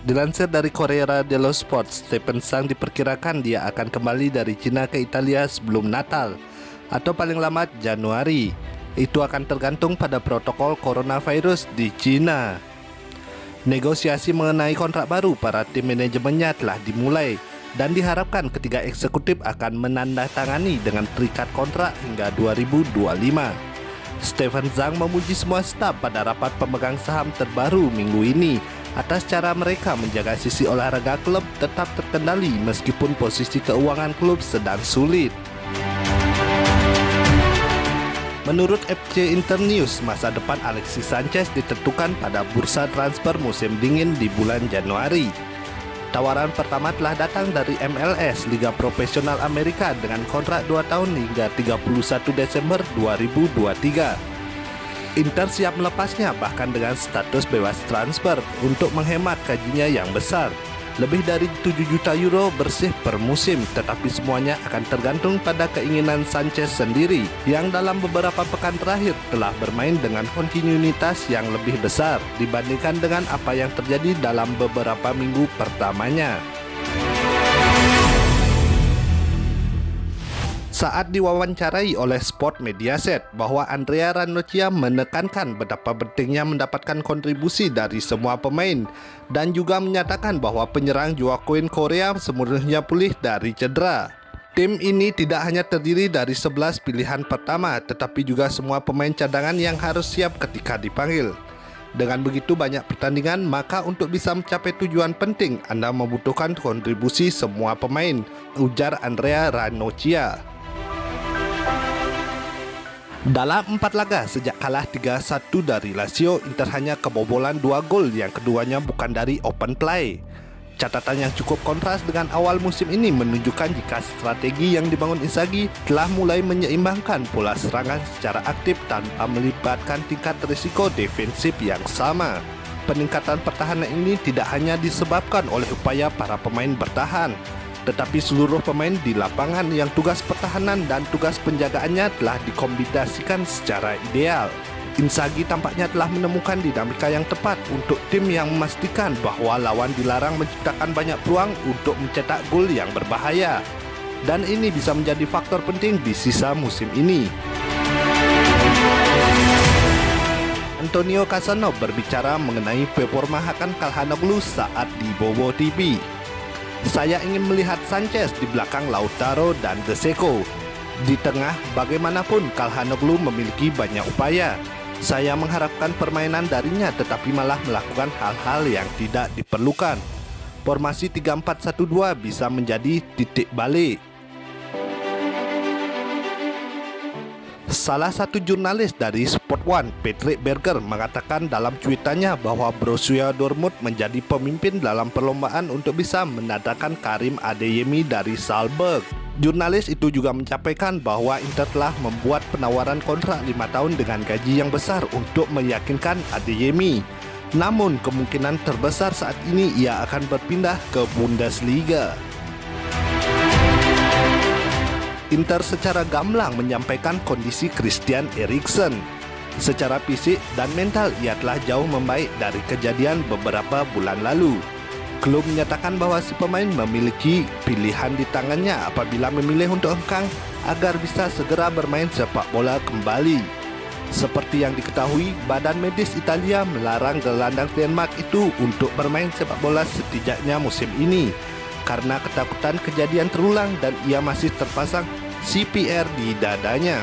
Dilansir dari Corriere dello Sport, Stephen Sang diperkirakan dia akan kembali dari Cina ke Italia sebelum Natal atau paling lambat Januari. Itu akan tergantung pada protokol coronavirus di Cina. Negosiasi mengenai kontrak baru para tim manajemennya telah dimulai dan diharapkan ketiga eksekutif akan menandatangani dengan terikat kontrak hingga 2025. Stephen Sang memuji semua staf pada rapat pemegang saham terbaru minggu ini atas cara mereka menjaga sisi olahraga klub tetap terkendali meskipun posisi keuangan klub sedang sulit. Menurut FC Internews, masa depan Alexis Sanchez ditentukan pada bursa transfer musim dingin di bulan Januari. Tawaran pertama telah datang dari MLS, Liga Profesional Amerika, dengan kontrak 2 tahun hingga 31 Desember 2023. Inter siap melepasnya bahkan dengan status bebas transfer untuk menghemat gajinya yang besar. Lebih dari 7 juta euro bersih per musim, tetapi semuanya akan tergantung pada keinginan Sanchez sendiri yang dalam beberapa pekan terakhir telah bermain dengan kontinuitas yang lebih besar dibandingkan dengan apa yang terjadi dalam beberapa minggu pertamanya. Saat diwawancarai oleh Sport Mediaset bahwa Andrea Ranocchia menekankan betapa pentingnya mendapatkan kontribusi dari semua pemain dan juga menyatakan bahwa penyerang Joaquin Correa sepenuhnya pulih dari cedera. Tim ini tidak hanya terdiri dari 11 pilihan pertama tetapi juga semua pemain cadangan yang harus siap ketika dipanggil. Dengan begitu banyak pertandingan, maka untuk bisa mencapai tujuan penting Anda membutuhkan kontribusi semua pemain, ujar Andrea Ranocchia. Dalam 4 laga sejak kalah 3-1 dari Lazio, Inter hanya kebobolan 2 gol yang keduanya bukan dari open play. Catatan yang cukup kontras dengan awal musim ini menunjukkan jika strategi yang dibangun Inzaghi telah mulai menyeimbangkan pola serangan secara aktif tanpa melibatkan tingkat risiko defensif yang sama. Peningkatan pertahanan ini tidak hanya disebabkan oleh upaya para pemain bertahan, tetapi seluruh pemain di lapangan yang tugas pertahanan dan tugas penjagaannya telah dikombinasikan secara ideal. Inzaghi tampaknya telah menemukan dinamika yang tepat untuk tim yang memastikan bahwa lawan dilarang menciptakan banyak peluang untuk mencetak gol yang berbahaya. Dan ini bisa menjadi faktor penting di sisa musim ini. Antonio Cassano berbicara mengenai performa Hakan Calhanoglu saat di Bobo TV. Saya ingin melihat Sanchez di belakang Lautaro dan De Zeko. Di tengah, bagaimanapun Calhanoglu memiliki banyak upaya. Saya mengharapkan permainan darinya tetapi malah melakukan hal-hal yang tidak diperlukan. Formasi 3-4-1-2 bisa menjadi titik balik. Salah satu jurnalis dari Sport One, Patrick Berger, mengatakan dalam cuitannya bahwa Borussia Dortmund menjadi pemimpin dalam perlombaan untuk bisa mendatangkan Karim Adeyemi dari Salzburg. Jurnalis itu juga menyampaikan bahwa Inter telah membuat penawaran kontrak 5 tahun dengan gaji yang besar untuk meyakinkan Adeyemi. Namun kemungkinan terbesar saat ini ia akan berpindah ke Bundesliga. Inter secara gamblang menyampaikan kondisi Christian Eriksen. Secara fisik dan mental ia telah jauh membaik dari kejadian beberapa bulan lalu. Klub menyatakan bahwa si pemain memiliki pilihan di tangannya apabila memilih untuk hengkang agar bisa segera bermain sepak bola kembali. Seperti yang diketahui, Badan Medis Italia melarang gelandang Denmark itu untuk bermain sepak bola setidaknya musim ini karena ketakutan kejadian terulang dan ia masih terpasang CPR di dadanya.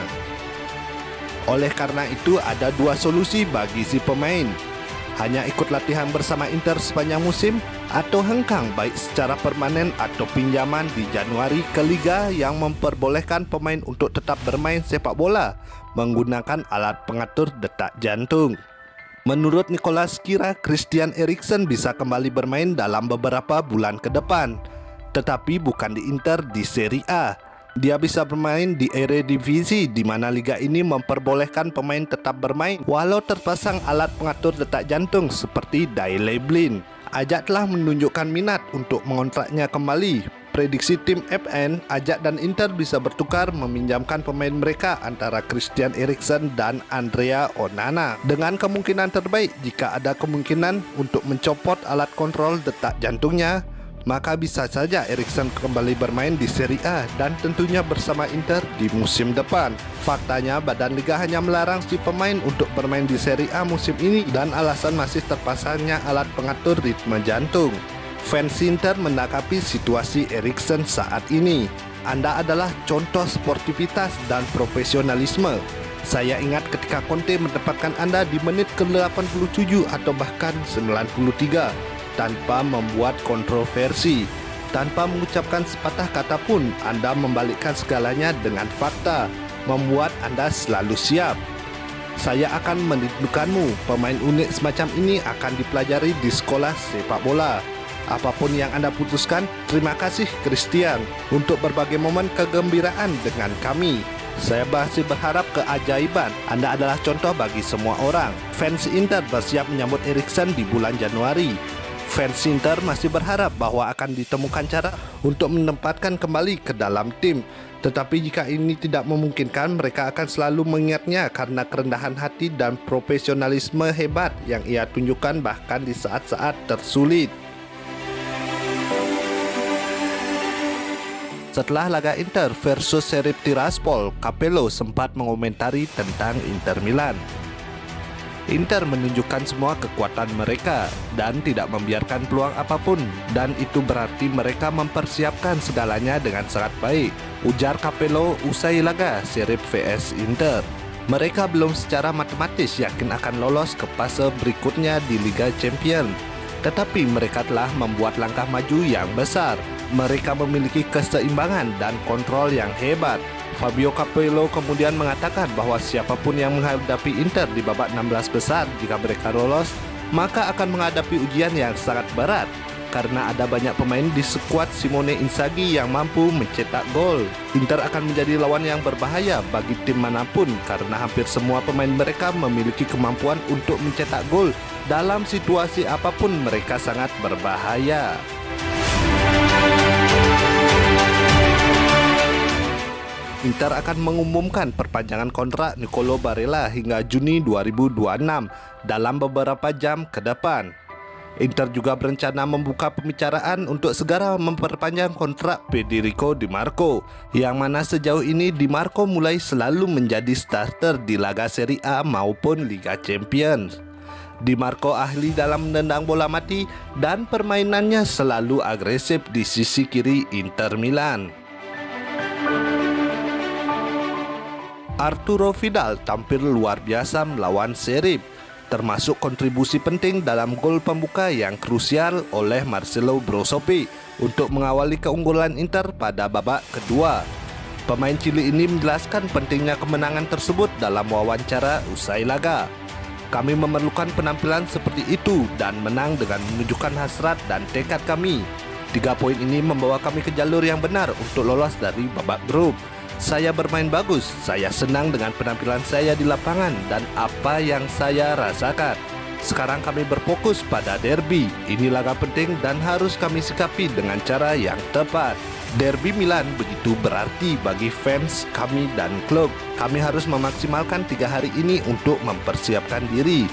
Oleh karena itu ada 2 solusi bagi si pemain. Hanya ikut latihan bersama Inter sepanjang musim atau hengkang baik secara permanen atau pinjaman di Januari ke liga yang memperbolehkan pemain untuk tetap bermain sepak bola menggunakan alat pengatur detak jantung. Menurut Nicolas Kira, Christian Eriksen bisa kembali bermain dalam beberapa bulan ke depan, tetapi bukan di Inter di Serie A. Dia bisa bermain di Eredivisie di mana liga ini memperbolehkan pemain tetap bermain walau terpasang alat pengatur detak jantung seperti Daley Blind. Ajax telah menunjukkan minat untuk mengontraknya kembali. Prediksi tim FN, Ajax dan Inter bisa bertukar meminjamkan pemain mereka antara Christian Eriksen dan Andrea Onana. Dengan kemungkinan terbaik, jika ada kemungkinan untuk mencopot alat kontrol detak jantungnya, maka bisa saja Eriksen kembali bermain di Serie A dan tentunya bersama Inter di musim depan. Faktanya, Badan Liga hanya melarang si pemain untuk bermain di Serie A musim ini dan alasan masih terpasangnya alat pengatur ritme jantung. Fans Inter menanggapi situasi Eriksen saat ini. Anda adalah contoh sportivitas dan profesionalisme. Saya ingat ketika Conte menempatkan Anda di menit ke-87 atau bahkan 93 tanpa membuat kontroversi. Tanpa mengucapkan sepatah kata pun, Anda membalikkan segalanya dengan fakta, membuat Anda selalu siap. Saya akan merindukanmu. Pemain unik semacam ini akan dipelajari di sekolah sepak bola. Apapun yang Anda putuskan, terima kasih Christian untuk berbagai momen kegembiraan dengan kami. Saya masih berharap keajaiban. Anda adalah contoh bagi semua orang. Fans Inter bersiap menyambut Eriksen di bulan Januari. Fans Inter masih berharap bahwa akan ditemukan cara untuk menempatkan kembali ke dalam tim. Tetapi jika ini tidak memungkinkan, mereka akan selalu mengingatnya karena kerendahan hati dan profesionalisme hebat yang ia tunjukkan bahkan di saat-saat tersulit. Setelah laga Inter versus Sheriff Tiraspol, Capello sempat mengomentari tentang Inter Milan. Inter menunjukkan semua kekuatan mereka dan tidak membiarkan peluang apapun, dan itu berarti mereka mempersiapkan segalanya dengan sangat baik, ujar Capello usai laga Sheriff vs Inter. Mereka belum secara matematis yakin akan lolos ke fase berikutnya di Liga Champions, tetapi mereka telah membuat langkah maju yang besar. Mereka memiliki keseimbangan dan kontrol yang hebat. Fabio Capello kemudian mengatakan bahwa siapapun yang menghadapi Inter di babak 16 besar, jika mereka lolos, maka akan menghadapi ujian yang sangat berat karena ada banyak pemain di skuad Simone Inzaghi yang mampu mencetak gol. Inter akan menjadi lawan yang berbahaya bagi tim manapun karena hampir semua pemain mereka memiliki kemampuan untuk mencetak gol. Dalam situasi apapun mereka sangat berbahaya. Inter akan mengumumkan perpanjangan kontrak Nicolo Barella hingga Juni 2026 dalam beberapa jam ke depan. Inter juga berencana membuka pembicaraan untuk segera memperpanjang kontrak Federico Di Marco, yang mana sejauh ini Di Marco mulai selalu menjadi starter di laga Serie A maupun Liga Champions. Di Marco ahli dalam menendang bola mati dan permainannya selalu agresif di sisi kiri Inter Milan. Arturo Vidal tampil luar biasa melawan Sheriff, termasuk kontribusi penting dalam gol pembuka yang krusial oleh Marcelo Brozovic untuk mengawali keunggulan Inter pada babak kedua. Pemain Chili ini menjelaskan pentingnya kemenangan tersebut dalam wawancara usai laga. Kami memerlukan penampilan seperti itu dan menang dengan menunjukkan hasrat dan tekad kami. 3 poin ini membawa kami ke jalur yang benar untuk lolos dari babak grup. Saya bermain bagus, saya senang dengan penampilan saya di lapangan dan apa yang saya rasakan. Sekarang kami berfokus pada derby. Ini laga penting dan harus kami sikapi dengan cara yang tepat. Derby Milan begitu berarti bagi fans kami dan klub. Kami harus memaksimalkan 3 hari ini untuk mempersiapkan diri.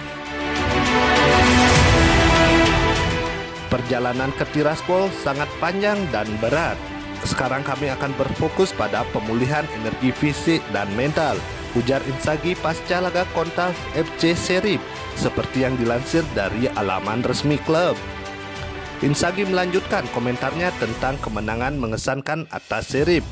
Perjalanan ke Tiraspol sangat panjang dan berat. Sekarang kami akan berfokus pada pemulihan energi fisik dan mental, ujar Inzaghi pasca laga kontra FC Sheriff, seperti yang dilansir dari alaman resmi klub. Inzaghi melanjutkan komentarnya tentang kemenangan mengesankan atas Sheriff.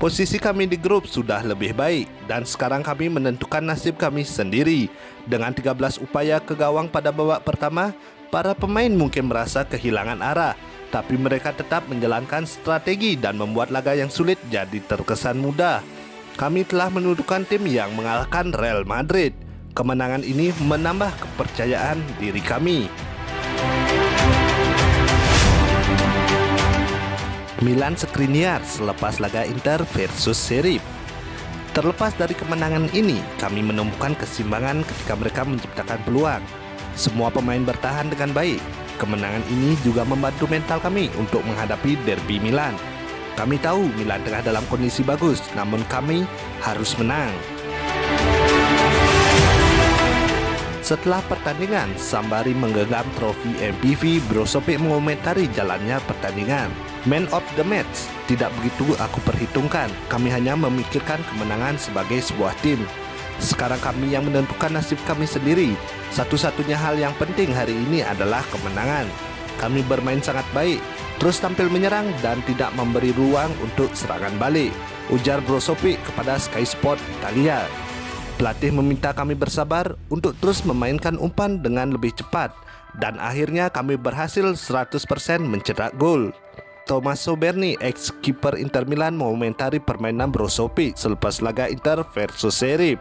Posisi kami di grup sudah lebih baik dan sekarang kami menentukan nasib kami sendiri. Dengan 13 upaya ke gawang pada babak pertama, para pemain mungkin merasa kehilangan arah, tapi mereka tetap menjalankan strategi dan membuat laga yang sulit jadi terkesan mudah. Kami telah menundukkan tim yang mengalahkan Real Madrid. Kemenangan ini menambah kepercayaan diri kami. Milan Skriniar selepas laga Inter versus Sheriff. Terlepas dari kemenangan ini, kami menemukan keseimbangan ketika mereka menciptakan peluang. Semua pemain bertahan dengan baik. Kemenangan ini juga membantu mental kami untuk menghadapi derby Milan. Kami tahu Milan tengah dalam kondisi bagus, namun kami harus menang. Setelah pertandingan, sembari menggenggam trofi MVP, Brozovic mengomentari jalannya pertandingan. Man of the match tidak begitu aku perhitungkan. Kami hanya memikirkan kemenangan sebagai sebuah tim. Sekarang kami yang menentukan nasib kami sendiri. Satu-satunya hal yang penting hari ini adalah kemenangan. Kami bermain sangat baik, terus tampil menyerang dan tidak memberi ruang untuk serangan balik, ujar Brozovic kepada Sky Sport Italia. Pelatih meminta kami bersabar untuk terus memainkan umpan dengan lebih cepat, dan akhirnya kami berhasil 100% mencetak gol. Tommaso Berni, ex-kiper Inter Milan, mengomentari permainan Brozovic selepas laga Inter versus Sheriff.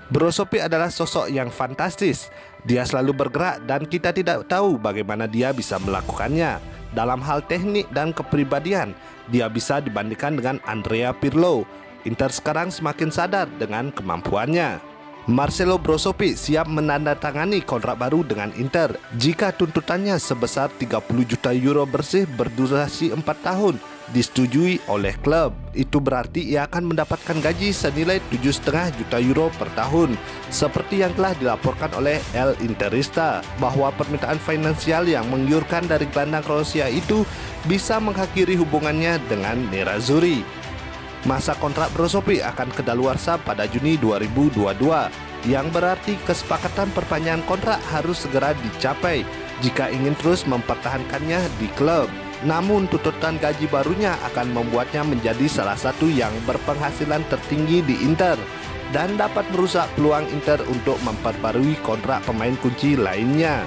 Brozovic adalah sosok yang fantastis. Dia selalu bergerak dan kita tidak tahu bagaimana dia bisa melakukannya. Dalam hal teknik dan kepribadian, dia bisa dibandingkan dengan Andrea Pirlo. Inter sekarang semakin sadar dengan kemampuannya. Marcelo Brozovic siap menandatangani kontrak baru dengan Inter jika tuntutannya sebesar 30 juta euro bersih berdurasi 4 tahun disetujui oleh klub. Itu berarti ia akan mendapatkan gaji senilai 7,5 juta euro per tahun. Seperti yang telah dilaporkan oleh El Interista, bahwa permintaan finansial yang menggiurkan dari gelandang Kroasia itu bisa mengakhiri hubungannya dengan Nerazzurri. Masa kontrak Brozovic akan kedaluarsa pada Juni 2022, yang berarti kesepakatan perpanjangan kontrak harus segera dicapai jika ingin terus mempertahankannya di klub. Namun tuntutan gaji barunya akan membuatnya menjadi salah satu yang berpenghasilan tertinggi di Inter dan dapat merusak peluang Inter untuk memperbarui kontrak pemain kunci lainnya.